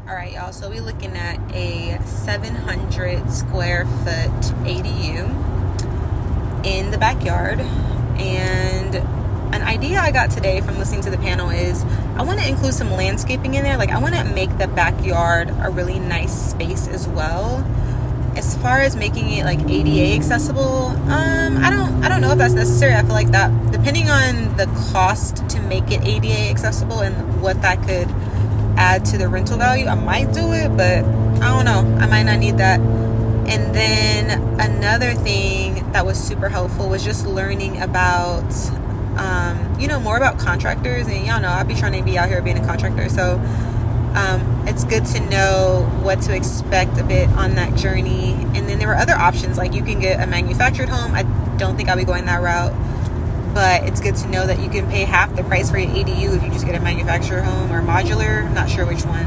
All right, y'all. So we're looking at a 700 square foot ADU in the backyard. And an idea I got today from listening to the panel is I want to include some landscaping in there. Like, I want to make the backyard a really nice space as well. As far as making it like ADA accessible, I don't know if that's necessary. I feel like that, depending on the cost to make it ADA accessible and what that could add to the rental value, I might do it, but I don't know. I might not need that. And then another thing that was super helpful was just learning about, more about contractors. And y'all know I'll be trying to be out here being a contractor, so it's good to know what to expect a bit on that journey. And then there were other options, like you can get a manufactured home. I don't think I'll be going that route, but it's good to know that you can pay half the price for your ADU if you just get a manufactured home or modular. I'm not sure which one.